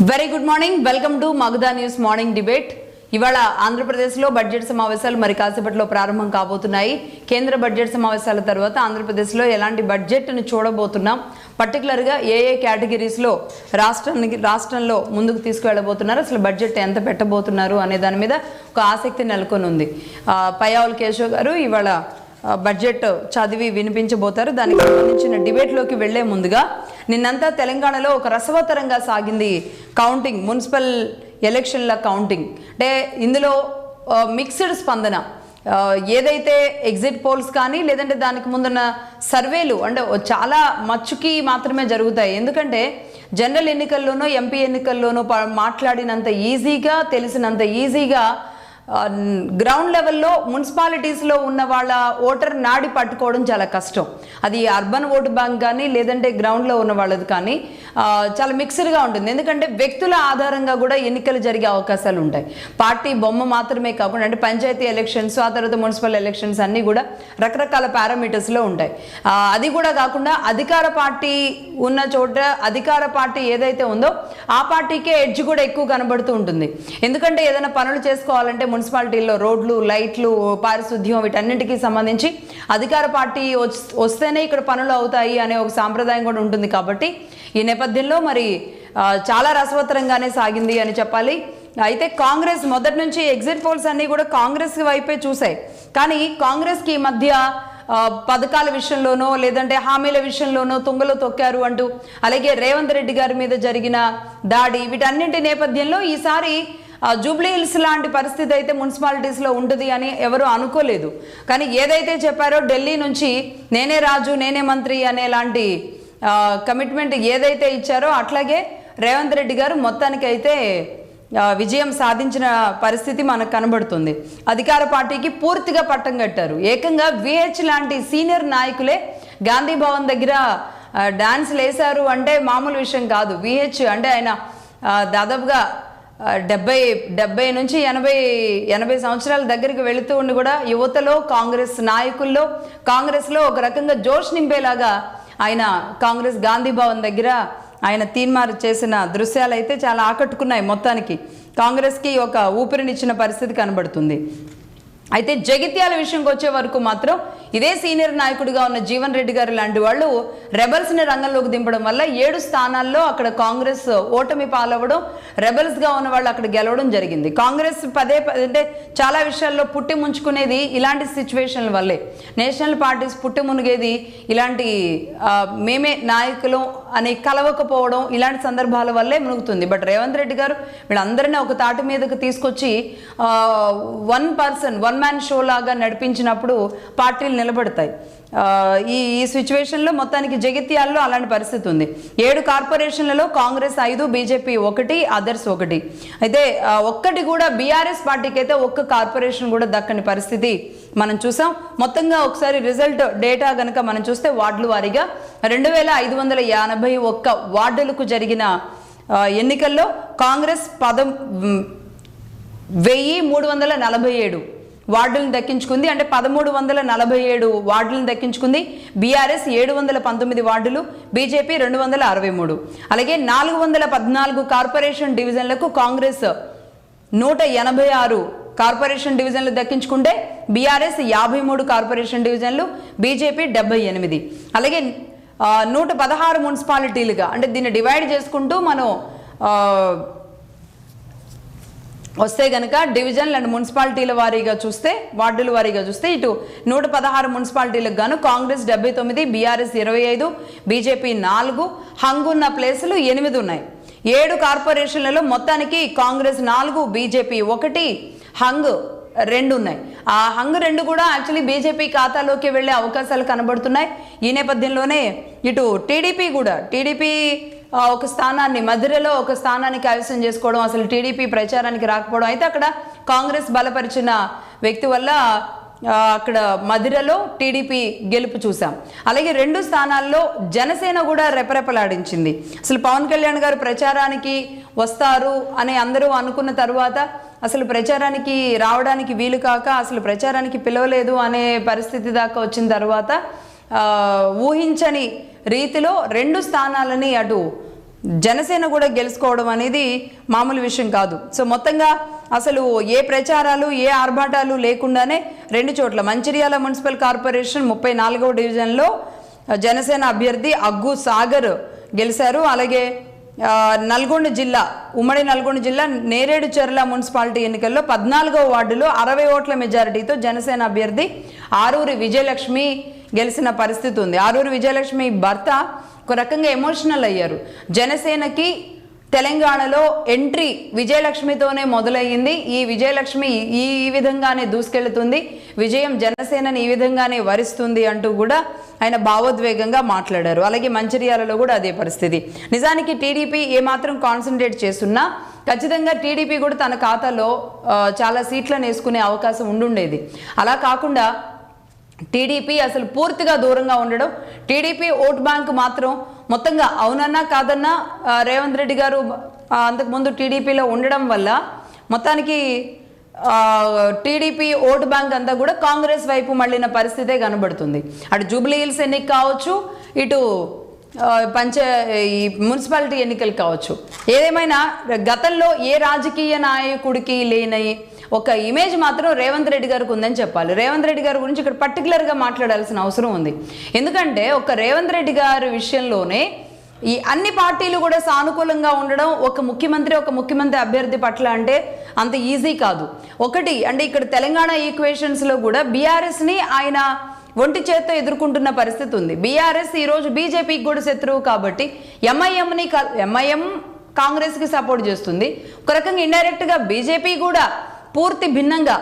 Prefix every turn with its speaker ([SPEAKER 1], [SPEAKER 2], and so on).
[SPEAKER 1] Very good morning, welcome to Magadha news morning debate. ఇవాళ ఆంధ్రప్రదేశ్లో budget సమావేశాలు మరి కాసేపట్లో ప్రారంభం కాబోతున్నాయి. కేంద్ర బడ్జెట్ సమావేశాల తర్వాత ఆంధ్రప్రదేశ్లో ఎలాంటి బడ్జెట్ను చూడబోతున్నాం, పర్టికులర్గా ఏ కేటగిరీస్లో రాష్ట్రంలో ముందుకు తీసుకువెళ్ళబోతున్నారు, అసలు బడ్జెట్ ఎంత పెట్టబోతున్నారు అనే దాని మీద ఒక ఆసక్తి నెలకొని ఉంది. పయ్యావుల కేశవ్ గారు ఇవాళ బడ్జెట్ చదివి వినిపించబోతారు. దానికి సంబంధించిన డిబేట్లోకి వెళ్లే ముందుగా నిన్నంతా తెలంగాణలో ఒక రసవత్తరంగా సాగింది కౌంటింగ్, మున్సిపల్ ఎలక్షన్ల కౌంటింగ్. అంటే ఇందులో మిక్స్డ్ స్పందన. ఏదైతే ఎగ్జిట్ పోల్స్ కానీ లేదంటే దానికి ముందున్న సర్వేలు అంటే చాలా మచ్చుకి మాత్రమే జరుగుతాయి. ఎందుకంటే జనరల్ ఎన్నికల్లోనో ఎంపీ ఎన్నికల్లోనో మాట్లాడినంత ఈజీగా తెలిసినంత ఈజీగా గ్రౌండ్ లెవెల్లో మున్సిపాలిటీస్లో ఉన్న వాళ్ళ ఓటర్ నాడి పట్టుకోవడం చాలా కష్టం. అది అర్బన్ ఓటు బ్యాంక్ కానీ లేదంటే గ్రౌండ్లో ఉన్న వాళ్ళది కానీ చాలా మిక్స్డ్గా ఉంటుంది. ఎందుకంటే వ్యక్తుల ఆధారంగా కూడా ఎన్నికలు జరిగే అవకాశాలు ఉంటాయి. పార్టీ బొమ్మ మాత్రమే కాకుండా అంటే పంచాయతీ ఎలక్షన్స్, ఆ తర్వాత మున్సిపల్ ఎలక్షన్స్ అన్నీ కూడా రకరకాల పారామీటర్స్లో ఉంటాయి. అది కూడా కాకుండా అధికార పార్టీ ఉన్న చోట అధికార పార్టీ ఏదైతే ఉందో ఆ పార్టీకే ఎడ్జ్ కూడా ఎక్కువ కనబడుతూ ఉంటుంది. ఎందుకంటే ఏదైనా పనులు చేసుకోవాలంటే మున్సిపాలిటీల్లో రోడ్లు, లైట్లు, పారిశుద్ధ్యం వీటన్నింటికి సంబంధించి అధికార పార్టీ వస్తేనే ఇక్కడ పనులు అవుతాయి అనే ఒక సాంప్రదాయం కూడా ఉంటుంది. కాబట్టి ఈ నేపథ్యంలో మరి చాలా రసవత్తరంగానే సాగింది అని చెప్పాలి. అయితే కాంగ్రెస్ మొదటి నుంచి ఎగ్జిట్ పోల్స్ అన్నీ కూడా కాంగ్రెస్ వైపే చూసాయి. కానీ కాంగ్రెస్కి ఈ మధ్య పథకాల విషయంలోనో లేదంటే హామీల విషయంలోనో తుంగలో తొక్కారు అంటూ, అలాగే రేవంత్ రెడ్డి గారి మీద జరిగిన దాడి, వీటన్నింటి నేపథ్యంలో ఈసారి జూబ్లీ హిల్స్ లాంటి పరిస్థితి అయితే మున్సిపాలిటీస్లో ఉంటుంది అని ఎవరు అనుకోలేదు. కానీ ఏదైతే చెప్పారో ఢిల్లీ నుంచి నేనే రాజు నేనే మంత్రి అనే లాంటి కమిట్మెంట్ ఏదైతే ఇచ్చారో అట్లాగే రేవంత్ రెడ్డి గారు మొత్తానికైతే విజయం సాధించిన పరిస్థితి మనకు కనబడుతుంది. అధికార పార్టీకి పూర్తిగా పట్టం కట్టారు. ఏకంగా విహెచ్ లాంటి సీనియర్ నాయకులే గాంధీ భవన్ దగ్గర డాన్స్లు వేశారు అంటే మామూలు విషయం కాదు. విహెచ్ అంటే ఆయన దాదాపుగా 70 నుంచి 80 సంవత్సరాల దగ్గరికి వెళుతూ ఉండి కూడా యువతలో, కాంగ్రెస్ నాయకుల్లో, కాంగ్రెస్లో ఒక రకంగా జోష్ నింపేలాగా ఆయన కాంగ్రెస్ గాంధీ భవన్ దగ్గర ఆయన తీన్మార్ చేసిన దృశ్యాలు అయితే చాలా ఆకట్టుకున్నాయి. మొత్తానికి కాంగ్రెస్కి ఒక ఊపిరినిచ్చిన పరిస్థితి కనబడుతుంది. అయితే జగిత్యాల విషయంకి వచ్చే వరకు మాత్రం ఇదే సీనియర్ నాయకుడిగా ఉన్న జీవన్ రెడ్డి గారు లాంటి వాళ్ళు రెబల్స్ని రంగంలోకి దింపడం వల్ల 7 స్థానాల్లో అక్కడ కాంగ్రెస్ ఓటమి పాలవ్వడం, రెబల్స్గా ఉన్న వాళ్ళు అక్కడ గెలవడం జరిగింది. కాంగ్రెస్ పదే అంటే చాలా విషయాల్లో పుట్టి ముంచుకునేది ఇలాంటి సిచ్యువేషన్ల వల్లే. నేషనల్ పార్టీస్ పుట్టి మునిగేది ఇలాంటి మేమే నాయకులు అని కలవకపోవడం, ఇలాంటి సందర్భాల వల్లే మునుగుతుంది. బట్ రేవంత్ రెడ్డి గారు వీళ్ళందరినీ ఒక తాటి మీదకు తీసుకొచ్చి వన్ మ్యాన్ షో లాగా నడిపించినప్పుడు పార్టీలు నిలబడతాయి. ఈ సిచ్యువేషన్లో మొత్తానికి జగిత్యాల్లో అలాంటి పరిస్థితి ఉంది. 7 కార్పొరేషన్లలో కాంగ్రెస్ 5, బీజేపీ 1, అదర్స్ 1. అయితే ఒక్కటి కూడా బీఆర్ఎస్ పార్టీకి అయితే ఒక్క కార్పొరేషన్ కూడా దక్కని పరిస్థితి మనం చూసాం. మొత్తంగా ఒకసారి రిజల్ట్ డేటా కనుక మనం చూస్తే వార్డుల వారీగా 2581 వార్డులకు జరిగిన ఎన్నికల్లో కాంగ్రెస్ 1347 వార్డులను దక్కించుకుంది. అంటే 1347 వార్డులను దక్కించుకుంది. బీఆర్ఎస్ 719 వార్డులు, బీజేపీ 263. అలాగే 414 కార్పొరేషన్ డివిజన్లకు కాంగ్రెస్ 186 కార్పొరేషన్ డివిజన్లు దక్కించుకుంటే బీఆర్ఎస్ 53 కార్పొరేషన్ డివిజన్లు, బీజేపీ 78. అలాగే 116 మున్సిపాలిటీలుగా అంటే దీన్ని డివైడ్ చేసుకుంటూ మనం వస్తే కనుక డివిజన్లు అండ్ మున్సిపాలిటీల వారీగా చూస్తే, వార్డుల వారీగా చూస్తే ఇటు 116 మున్సిపాలిటీలకు గాను కాంగ్రెస్ 79, బీఆర్ఎస్ 25, బీజేపీ 4, హంగ్ ఉన్న ప్లేసులు 8 ఉన్నాయి. 7 కార్పొరేషన్లలో మొత్తానికి కాంగ్రెస్ 4, బీజేపీ 1, హంగ్ 2 ఉన్నాయి. ఆ హంగ్ 2 కూడా యాక్చువల్లీ బీజేపీ ఖాతాలోకి వెళ్ళే అవకాశాలు కనబడుతున్నాయి. ఈ నేపథ్యంలోనే ఇటు టీడీపీ ఒక స్థానాన్ని, మధురలో ఒక స్థానాన్ని కైవసం చేసుకోవడం, అసలు టీడీపీ ప్రచారానికి రాకపోవడం, అయితే అక్కడ కాంగ్రెస్ బలపరిచిన వ్యక్తి వల్ల అక్కడ మధురలో టీడీపీ గెలుపు చూసాం. అలాగే 2 స్థానాల్లో జనసేన కూడా రెపరెపలాడించింది. అసలు పవన్ కళ్యాణ్ గారు ప్రచారానికి వస్తారు అని అందరూ అనుకున్న తర్వాత అసలు ప్రచారానికి రావడానికి వీలు కాక అసలు ప్రచారానికి పిలవలేదు అనే పరిస్థితి దాకా వచ్చిన తర్వాత ఊహించని రీతిలో 2 స్థానాలని అటు జనసేన కూడా గెలుచుకోవడం అనేది మామూలు విషయం కాదు. సో మొత్తంగా అసలు ఏ ప్రచారాలు ఏ ఆర్భాటాలు లేకుండానే 2 చోట్ల మంచిర్యాల మున్సిపల్ కార్పొరేషన్ 34వ డివిజన్లో జనసేన అభ్యర్థి అగ్గు సాగర్ గెలిచారు. అలాగే నల్గొండ జిల్లా ఉమ్మడి నల్గొండ జిల్లా నేరేడుచర్ల మున్సిపాలిటీ ఎన్నికల్లో 14వ వార్డులో 60 ఓట్ల మెజారిటీతో జనసేన అభ్యర్థి ఆరూరి విజయలక్ష్మి గెలిచిన పరిస్థితి ఉంది. ఆరూరి విజయలక్ష్మి భర్త ఒక రకంగా ఎమోషనల్ అయ్యారు. జనసేనకి తెలంగాణలో ఎంట్రీ విజయలక్ష్మితోనే మొదలయ్యింది. ఈ విజయలక్ష్మి ఈ విధంగానే దూసుకెళ్తుంది, విజయం జనసేనని ఈ విధంగానే వరిస్తుంది అంటూ కూడా ఆయన భావోద్వేగంగా మాట్లాడారు. అలాగే మంచిర్యాలలో కూడా అదే పరిస్థితి. నిజానికి టీడీపీ ఏమాత్రం కాన్సన్ట్రేట్ చేస్తున్నా ఖచ్చితంగా టీడీపీ కూడా తన ఖాతాలో చాలా సీట్లను వేసుకునే అవకాశం ఉండుండేది. అలా కాకుండా టీడీపీ అసలు పూర్తిగా దూరంగా ఉండడం, టీడీపీ ఓట్ బ్యాంక్ మాత్రం మొత్తంగా అవునన్నా కాదన్నా రేవంత్ రెడ్డి గారు అంతకుముందు టీడీపీలో ఉండడం వల్ల మొత్తానికి టీడీపీ ఓటు బ్యాంక్ అంతా కూడా కాంగ్రెస్ వైపు మళ్ళిన పరిస్థితే కనబడుతుంది. అటు జూబ్లీ హిల్స్ ఎన్నిక కావచ్చు, ఇటు ఈ మున్సిపాలిటీ ఎన్నికలు కావచ్చు. ఏదేమైనా గతంలో ఏ రాజకీయ నాయకుడికి లేని ఒక ఇమేజ్ మాత్రం రేవంత్ రెడ్డి గారికి ఉందని చెప్పాలి. రేవంత్ రెడ్డి గారి గురించి ఇక్కడ పర్టికులర్గా మాట్లాడాల్సిన అవసరం ఉంది. ఎందుకంటే ఒక రేవంత్ రెడ్డి గారి విషయంలోనే ఈ అన్ని పార్టీలు కూడా సానుకూలంగా ఉండడం ఒక ముఖ్యమంత్రి అభ్యర్థి పట్ల అంటే అంత ఈజీ కాదు. ఒకటి అంటే ఇక్కడ తెలంగాణ ఈక్వేషన్స్లో కూడా బీఆర్ఎస్ని ఆయన ఒంటి చేత్తో ఎదుర్కొంటున్న పరిస్థితి ఉంది. బీఆర్ఎస్ ఈరోజు బీజేపీకి కూడా శత్రువు కాబట్టి ఎంఐఎం కాంగ్రెస్కి సపోర్ట్ చేస్తుంది. ఒక రకంగా ఇండైరెక్ట్గా బీజేపీ కూడా పూర్తి భిన్నంగా